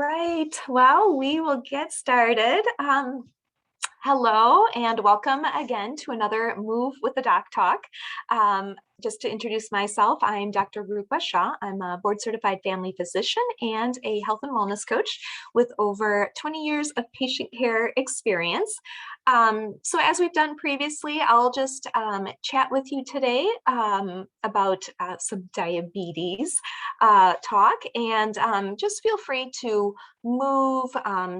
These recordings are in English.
right, well, we will get started. Hello and welcome again to another Move with the Doc Talk. Just to introduce myself, I'm Dr. Rupa Shah. I'm a board certified family physician and a health and wellness coach with over 20 years of patient care experience. So as we've done previously, I'll just chat with you today about some diabetes talk, and just feel free to move,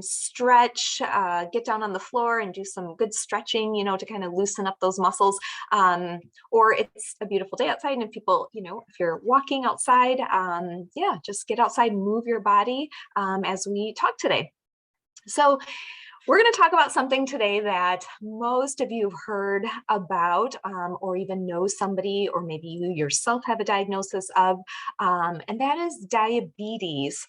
stretch, get down on the floor and do some good stretching, to kind of loosen up those muscles. Or it's a beautiful day outside, and people, if you're walking outside, yeah, just get outside and move your body as we talk today. So we're going to talk about something today that most of you have heard about, or even know somebody, or maybe you yourself have a diagnosis of, and that is diabetes.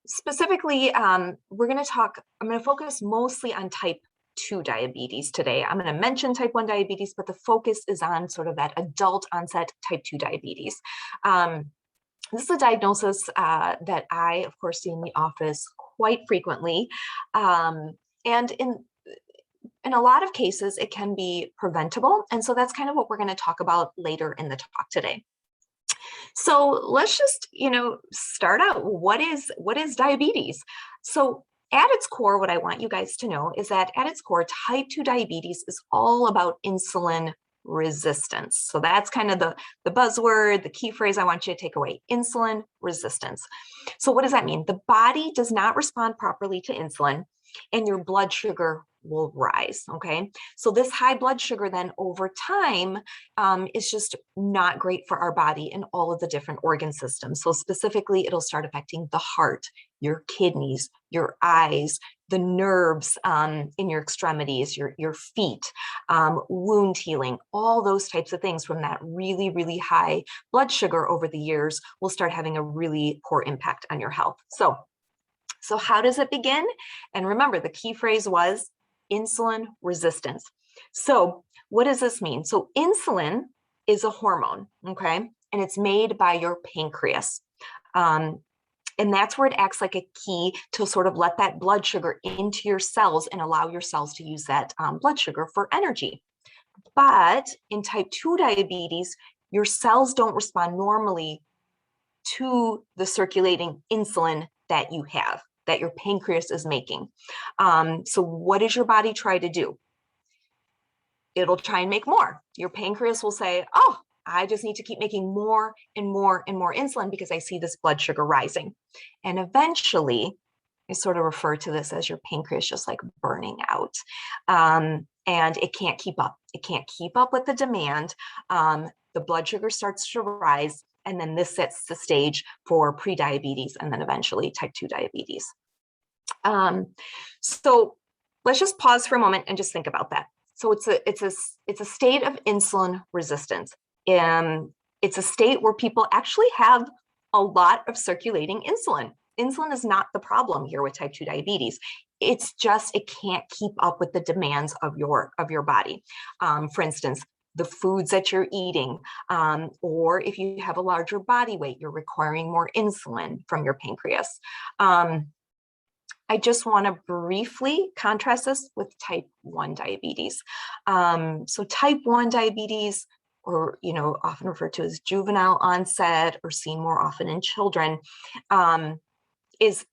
Specifically, I'm going to focus mostly on type 2 diabetes today. I'm going to mention type 1 diabetes, but the focus is on sort of that adult onset type 2 diabetes. This is a diagnosis that I, of course, see in the office quite frequently. And in a lot of cases, it can be preventable. And so that's kind of what we're going to talk about later in the talk today. So let's just, start out. What is diabetes? So at its core, what I want you guys to know is that at its core, type 2 diabetes is all about insulin resistance. So that's kind of the buzzword, the key phrase I want you to take away: insulin resistance. So what does that mean? The body does not respond properly to insulin, and your blood sugar will rise. Okay. So this high blood sugar then over time is just not great for our body and all of the different organ systems. So specifically, it'll start affecting the heart, your kidneys, your eyes, the nerves in your extremities, your feet, wound healing, all those types of things from that really, really high blood sugar over the years will start having a really poor impact on your health. So how does it begin? And remember, the key phrase was insulin resistance. So what does this mean? So insulin is a hormone, okay? And it's made by your pancreas. And that's where it acts like a key to sort of let that blood sugar into your cells and allow your cells to use that blood sugar for energy. But in type 2 diabetes, your cells don't respond normally to the circulating insulin that you have, that your pancreas is making. So what does your body try to do? It'll try and make more. Your pancreas will say, oh, I just need to keep making more and more and more insulin because I see this blood sugar rising. And eventually, I sort of refer to this as your pancreas just like burning out. And it can't keep up. It can't keep up with the demand. The blood sugar starts to rise, and then this sets the stage for prediabetes and then eventually type 2 diabetes. So let's just pause for a moment and just think about that. So it's a state of insulin resistance. It's a state where people actually have a lot of circulating insulin. Insulin is not the problem here with type 2 diabetes. It's just it can't keep up with the demands of your body. For instance, the foods that you're eating, or if you have a larger body weight, you're requiring more insulin from your pancreas. I just want to briefly contrast this with type 1 diabetes. So type 1 diabetes, or often referred to as juvenile onset or seen more often in children, is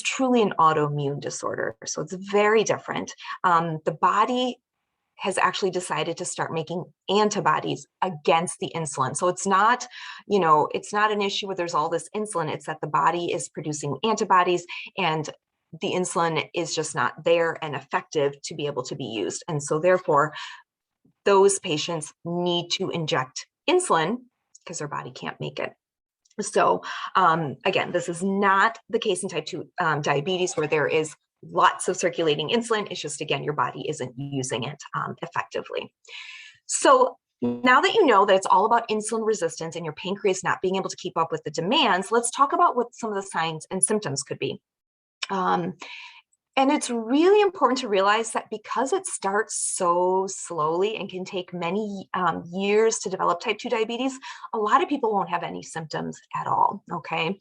truly an autoimmune disorder. So it's very different. The body has actually decided to start making antibodies against the insulin. So it's not, it's not an issue where there's all this insulin. It's that the body is producing antibodies and the insulin is just not there and effective to be able to be used. And so therefore, those patients need to inject insulin because their body can't make it. So again, this is not the case in type 2 diabetes where there is lots of circulating insulin. It's just, again, your body isn't using it effectively. So now that you know that it's all about insulin resistance and your pancreas not being able to keep up with the demands, let's talk about what some of the signs and symptoms could be. And it's really important to realize that because it starts so slowly and can take many years to develop type 2 diabetes, a lot of people won't have any symptoms at all, okay?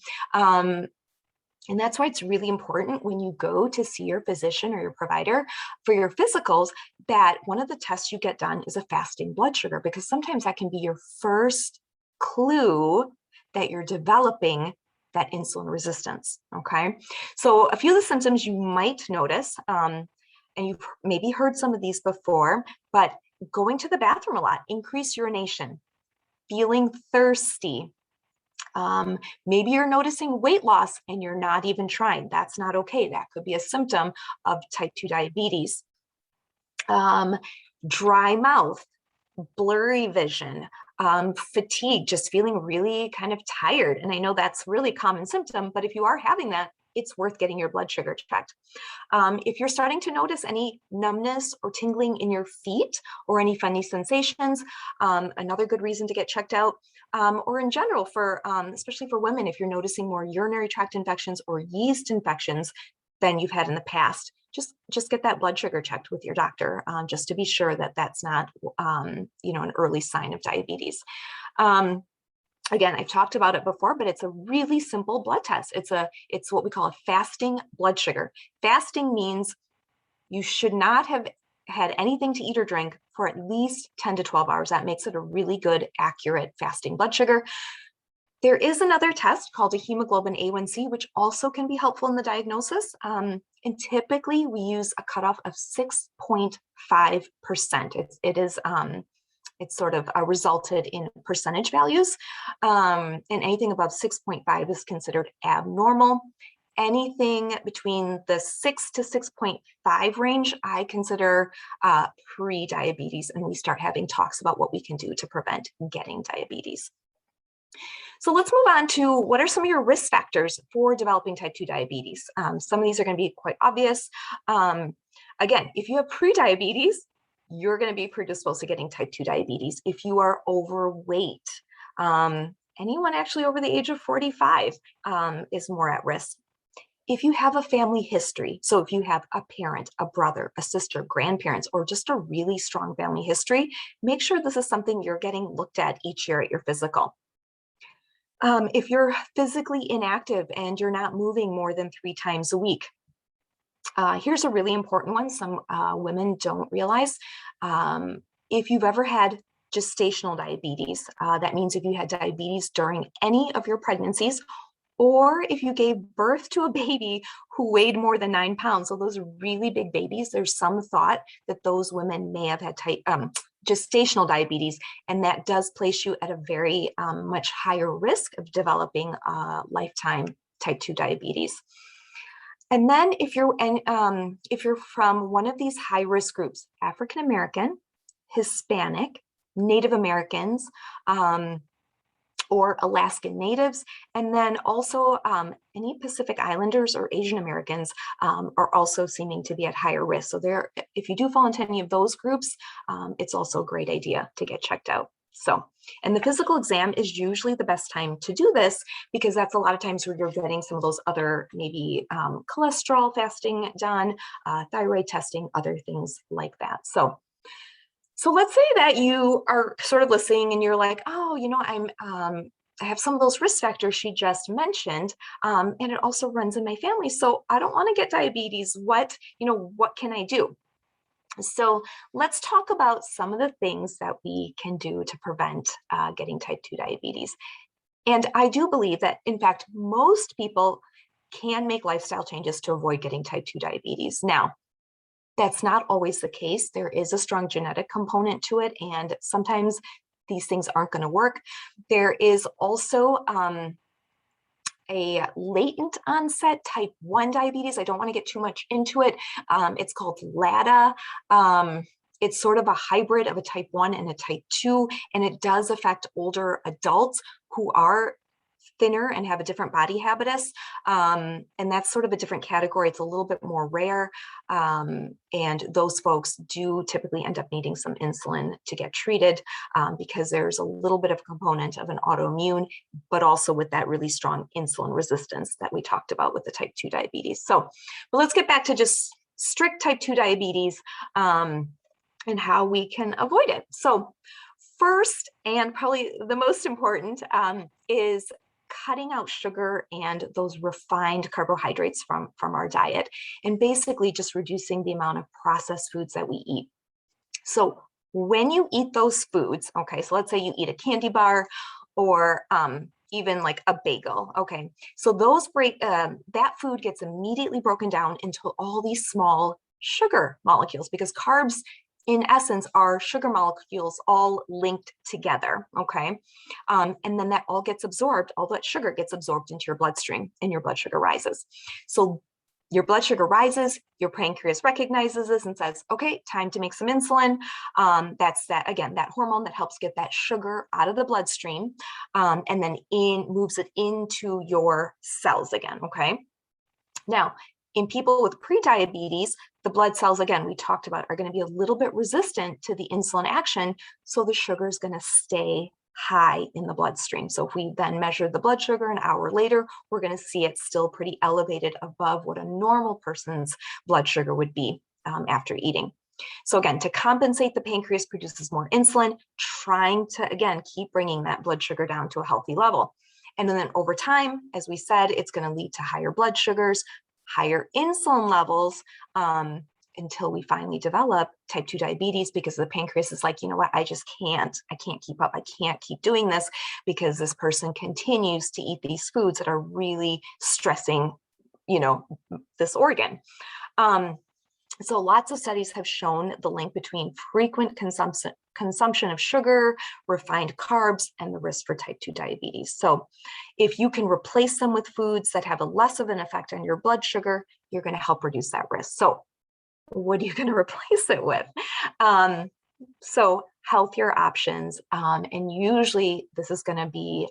And that's why it's really important when you go to see your physician or your provider for your physicals that one of the tests you get done is a fasting blood sugar, because sometimes that can be your first clue that you're developing that insulin resistance, okay? So a few of the symptoms you might notice, and you've maybe heard some of these before, but going to the bathroom a lot, increased urination, feeling thirsty, maybe you're noticing weight loss and you're not even trying. That's not okay. That could be a symptom of type 2 diabetes. Dry mouth, blurry vision, fatigue, just feeling really kind of tired. And I know that's really a common symptom, but if you are having that, it's worth getting your blood sugar checked. If you're starting to notice any numbness or tingling in your feet or any funny sensations, another good reason to get checked out. Or in general, for especially for women, if you're noticing more urinary tract infections or yeast infections than you've had in the past, just get that blood sugar checked with your doctor, just to be sure that that's not, an early sign of diabetes. Again, I've talked about it before, but it's a really simple blood test. It's what we call a fasting blood sugar. Fasting means you should not have had anything to eat or drink for at least 10 to 12 hours. That makes it a really good, accurate fasting blood sugar. There is another test called a hemoglobin A1c, which also can be helpful in the diagnosis. And typically we use a cutoff of 6.5%. It's sort of resulted in percentage values, and anything above 6.5 is considered abnormal. Anything between the 6 to 6.5 range, I consider pre-diabetes, and we start having talks about what we can do to prevent getting diabetes. So let's move on to what are some of your risk factors for developing type 2 diabetes. Some of these are going to be quite obvious. Again, if you have pre-diabetes, you're going to be predisposed to getting type 2 diabetes. If you are overweight, anyone actually over the age of 45 is more at risk. If you have a family history, so if you have a parent, a brother, a sister, grandparents, or just a really strong family history, make sure this is something you're getting looked at each year at your physical. If you're physically inactive and you're not moving more than 3 times a week, here's a really important one some women don't realize. If you've ever had gestational diabetes, that means if you had diabetes during any of your pregnancies, or if you gave birth to a baby who weighed more than 9 pounds, so those are really big babies, there's some thought that those women may have had gestational diabetes, and that does place you at a very much higher risk of developing lifetime type 2 diabetes. And then if you're from one of these high-risk groups, African American, Hispanic, Native Americans, or Alaskan Natives, and then also any Pacific Islanders or Asian Americans are also seeming to be at higher risk. So if you do fall into any of those groups, it's also a great idea to get checked out. So, and the physical exam is usually the best time to do this, because that's a lot of times where you're getting some of those other maybe cholesterol fasting done, thyroid testing, other things like that. So let's say that you are sort of listening and you're like, oh, I have some of those risk factors she just mentioned, and it also runs in my family. So I don't want to get diabetes. What can I do? So let's talk about some of the things that we can do to prevent getting type 2 diabetes. And I do believe that, in fact, most people can make lifestyle changes to avoid getting type 2 diabetes. Now, that's not always the case. There is a strong genetic component to it, and sometimes these things aren't going to work. There is also a latent onset type 1 diabetes. I don't want to get too much into it. It's called LATA. It's sort of a hybrid of a type 1 and a type 2, and it does affect older adults who are thinner and have a different body habitus. And that's sort of a different category. It's a little bit more rare. And those folks do typically end up needing some insulin to get treated, because there's a little bit of a component of an autoimmune, but also with that really strong insulin resistance that we talked about with the type 2 diabetes. So, but let's get back to just strict type 2 diabetes and how we can avoid it. So first, and probably the most important, is cutting out sugar and those refined carbohydrates from our diet, and basically just reducing the amount of processed foods that we eat. So when you eat those foods, okay, so let's say you eat a candy bar or even like a bagel, okay, so those that food gets immediately broken down into all these small sugar molecules, because carbs in essence are sugar molecules all linked together, okay, and then that all gets absorbed, all that sugar gets absorbed into your bloodstream and your blood sugar rises. So your blood sugar rises, your pancreas recognizes this and says, okay, time to make some insulin. That's that, again, that hormone that helps get that sugar out of the bloodstream, and then moves it into your cells again, okay? Now, in people with pre-diabetes, the blood cells, again, we talked about, are going to be a little bit resistant to the insulin action, so the sugar is going to stay high in the bloodstream. So if we then measure the blood sugar an hour later, we're going to see it still pretty elevated above what a normal person's blood sugar would be after eating. So again, to compensate, the pancreas produces more insulin, trying to, again, keep bringing that blood sugar down to a healthy level. And then over time, as we said, it's going to lead to higher blood sugars, higher insulin levels, until we finally develop type 2 diabetes, because the pancreas is like, you know what, I can't keep up. I can't keep doing this because this person continues to eat these foods that are really stressing, you know, this organ. So lots of studies have shown the link between frequent consumption of sugar, refined carbs, and the risk for type 2 diabetes. So if you can replace them with foods that have a less of an effect on your blood sugar, you're going to help reduce that risk. So what are you going to replace it with? So healthier options, and usually this is going to be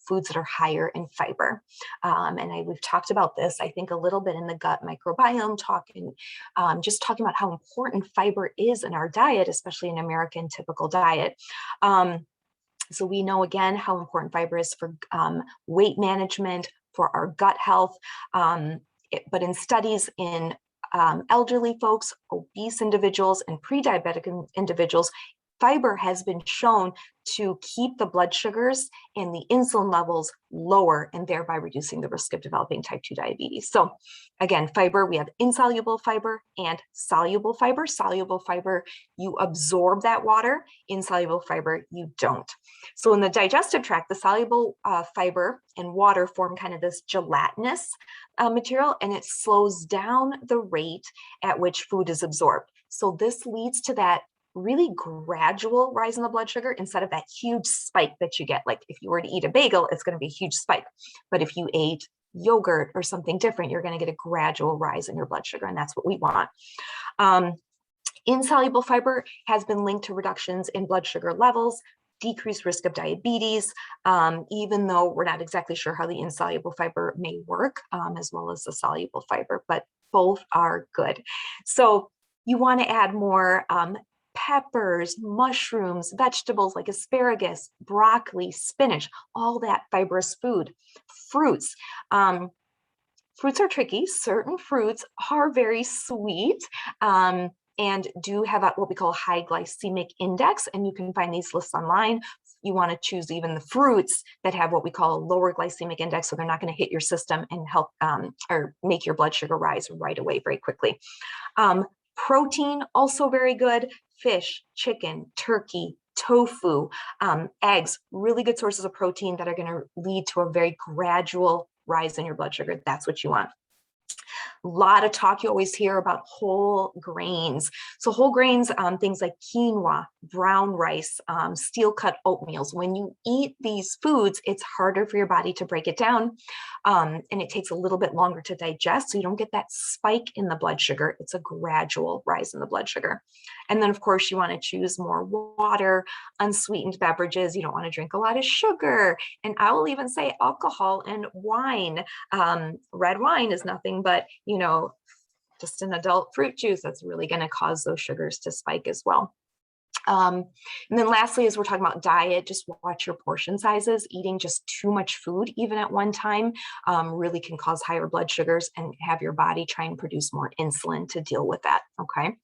foods that are higher in fiber. And we've talked about this, I think, a little bit in the gut microbiome talk, and just talking about how important fiber is in our diet, especially in American typical diet. So we know, again, how important fiber is for weight management, for our gut health, but in studies in elderly folks, obese individuals, and pre-diabetic individuals, fiber has been shown to keep the blood sugars and the insulin levels lower, and thereby reducing the risk of developing type 2 diabetes. So again, fiber, we have insoluble fiber and soluble fiber. Soluble fiber, you absorb that water. Insoluble fiber, you don't. So in the digestive tract, the soluble fiber and water form kind of this gelatinous material, and it slows down the rate at which food is absorbed. So this leads to that really gradual rise in the blood sugar instead of that huge spike that you get. Like if you were to eat a bagel, it's going to be a huge spike. But if you ate yogurt or something different, you're going to get a gradual rise in your blood sugar, and that's what we want. Insoluble fiber has been linked to reductions in blood sugar levels, decreased risk of diabetes, even though we're not exactly sure how the insoluble fiber may work, as well as the soluble fiber, but both are good. So you want to add more peppers, mushrooms, vegetables like asparagus, broccoli, spinach, all that fibrous food. Fruits. Fruits are tricky. Certain fruits are very sweet, and do have what we call a high glycemic index, and you can find these lists online. You want to choose even the fruits that have what we call a lower glycemic index, so they're not going to hit your system and help or make your blood sugar rise right away very quickly. Protein, also very good. Fish, chicken, turkey, tofu, eggs, really good sources of protein that are going to lead to a very gradual rise in your blood sugar. That's what you want. A lot of talk you always hear about whole grains. So whole grains, things like quinoa, brown rice, steel cut oatmeals. When you eat these foods, it's harder for your body to break it down, and it takes a little bit longer to digest, so you don't get that spike in the blood sugar. It's a gradual rise in the blood sugar. And then, of course, you want to choose more water, unsweetened beverages. You don't want to drink a lot of sugar. And I will even say alcohol and wine. Red wine is nothing but, you know, just an adult fruit juice that's really going to cause those sugars to spike as well. And then lastly, as we're talking about diet, just watch your portion sizes. Eating just too much food, even at one time, really can cause higher blood sugars and have your body try and produce more insulin to deal with that, okay?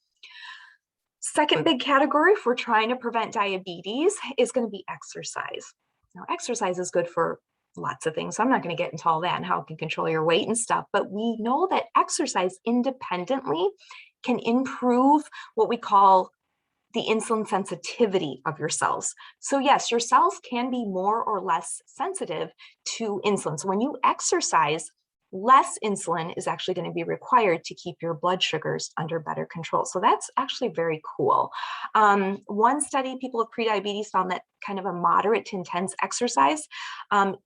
Second big category if we're trying to prevent diabetes is going to be exercise. Now, exercise is good for lots of things. So I'm not going to get into all that and how it can control your weight and stuff, but we know that exercise independently can improve what we call the insulin sensitivity of your cells. So yes, your cells can be more or less sensitive to insulin. So when you exercise, less insulin is actually going to be required to keep your blood sugars under better control. So that's actually very cool. One study, people with prediabetes found that kind of a moderate to intense exercise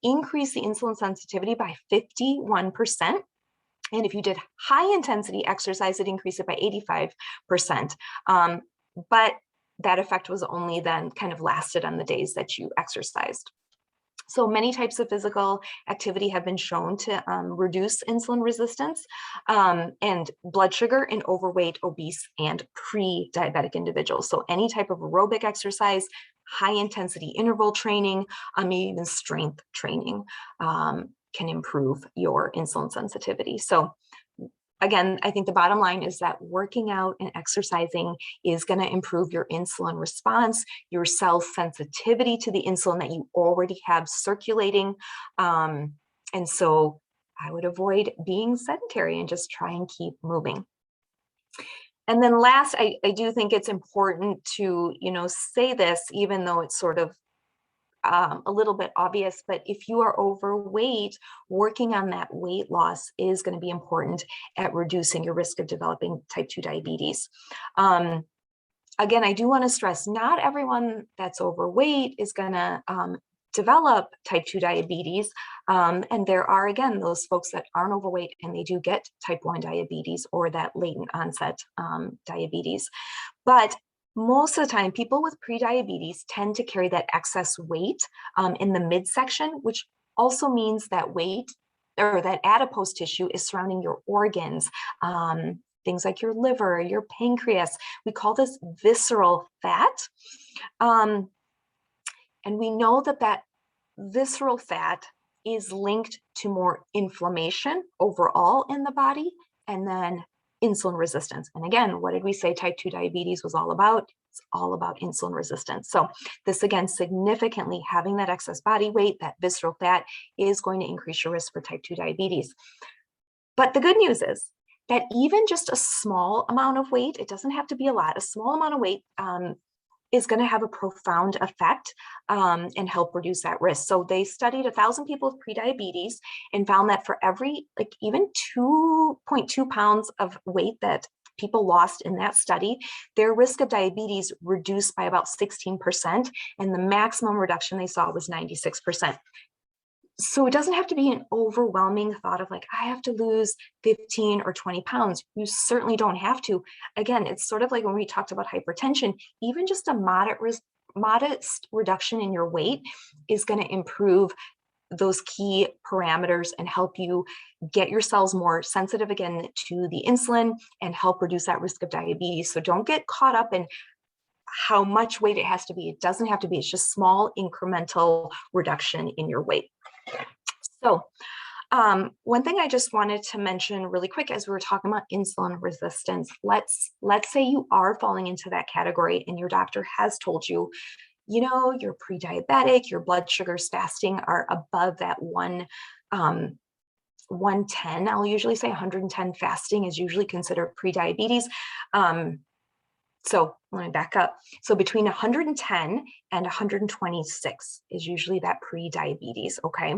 increased the insulin sensitivity by 51%. And if you did high intensity exercise, it increased it by 85%. But that effect was only then kind of lasted on the days that you exercised. So many types of physical activity have been shown to reduce insulin resistance and blood sugar in overweight, obese, and pre-diabetic individuals. So any type of aerobic exercise, high intensity interval training, maybe even strength training can improve your insulin sensitivity. So again, I think the bottom line is that working out and exercising is going to improve your insulin response, your cell sensitivity to the insulin that you already have circulating. And so I would avoid being sedentary and just try and keep moving. And then last, I do think it's important to, say this, even though it's sort of a little bit obvious, but if you are overweight, working on that weight loss is going to be important at reducing your risk of developing type 2 diabetes. Again, I do want to stress, not everyone that's overweight is going to develop type 2 diabetes. And there are, again, those folks that aren't overweight and they do get type 1 diabetes or that latent onset diabetes. But most of the time, people with prediabetes tend to carry that excess weight in the midsection, which also means that weight or that adipose tissue is surrounding your organs, things like your liver, your pancreas. We call this visceral fat. And we know that that visceral fat is linked to more inflammation overall in the body, and then insulin resistance. And again, what did we say type 2 diabetes was all about? It's all about insulin resistance. So this, again, significantly having that excess body weight, that visceral fat, is going to increase your risk for type 2 diabetes. But the good news is that even just a small amount of weight, it doesn't have to be a lot, a small amount of weight is going to have a profound effect and help reduce that risk. So they studied 1,000 people with prediabetes and found that for every, even 2.2 pounds of weight that people lost in that study, their risk of diabetes reduced by about 16%, and the maximum reduction they saw was 96%. So it doesn't have to be an overwhelming thought of I have to lose 15 or 20 pounds. You certainly don't have to. Again, it's sort of like when we talked about hypertension, even just a modest reduction in your weight is going to improve those key parameters and help you get your cells more sensitive again to the insulin and help reduce that risk of diabetes. So don't get caught up in how much weight it has to be. It doesn't have to be. It's just small incremental reduction in your weight. So one thing I just wanted to mention really quick as we were talking about insulin resistance, let's say you are falling into that category and your doctor has told you, you're pre-diabetic, your blood sugars fasting are above that 110. I'll usually say 110 fasting is usually considered pre-diabetes. So let me back up. So between 110 and 126 is usually that pre-diabetes, okay?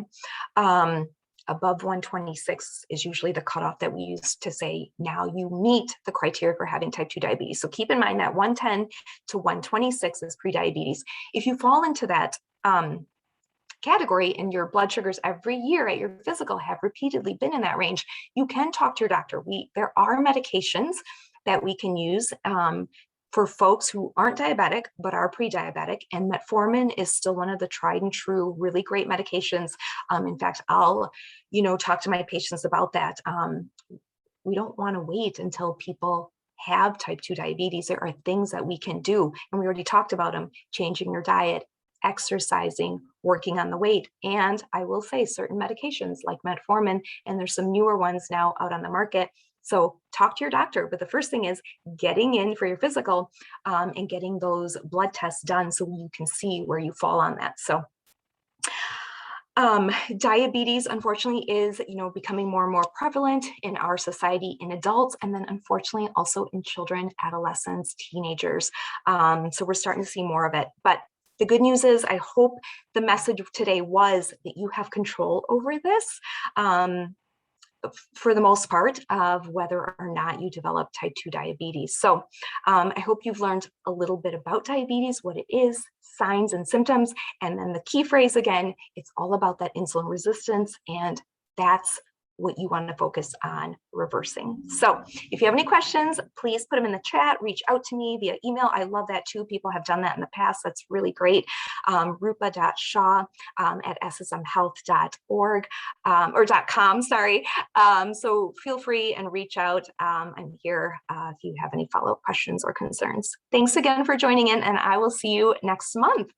Above 126 is usually the cutoff that we use to say, now you meet the criteria for having type 2 diabetes. So keep in mind that 110 to 126 is pre-diabetes. If you fall into that category and your blood sugars every year at your physical have repeatedly been in that range, you can talk to your doctor. There are medications that we can use for folks who aren't diabetic but are pre-diabetic, and metformin is still one of the tried and true really great medications. In fact, I'll talk to my patients about that. We don't want to wait until people have type 2 diabetes. There are things that we can do, and we already talked about them: changing your diet, exercising, working on the weight, and I will say certain medications like metformin, and there's some newer ones now out on the market. So talk to your doctor, but the first thing is getting in for your physical and getting those blood tests done so you can see where you fall on that. So Diabetes, unfortunately, is becoming more and more prevalent in our society in adults, and then unfortunately also in children, adolescents, teenagers. So we're starting to see more of it. But the good news is, I hope the message today was that you have control over this. For the most part, of whether or not you develop type 2 diabetes. So I hope you've learned a little bit about diabetes, what it is, signs and symptoms, and then the key phrase again, it's all about that insulin resistance, and that's what you want to focus on reversing. So if you have any questions, please put them in the chat, reach out to me via email. I love that too. People have done that in the past. That's really great. Rupa.shaw at ssmhealth.org or .com, sorry. So feel free and reach out. I'm here if you have any follow-up questions or concerns. Thanks again for joining in, and I will see you next month.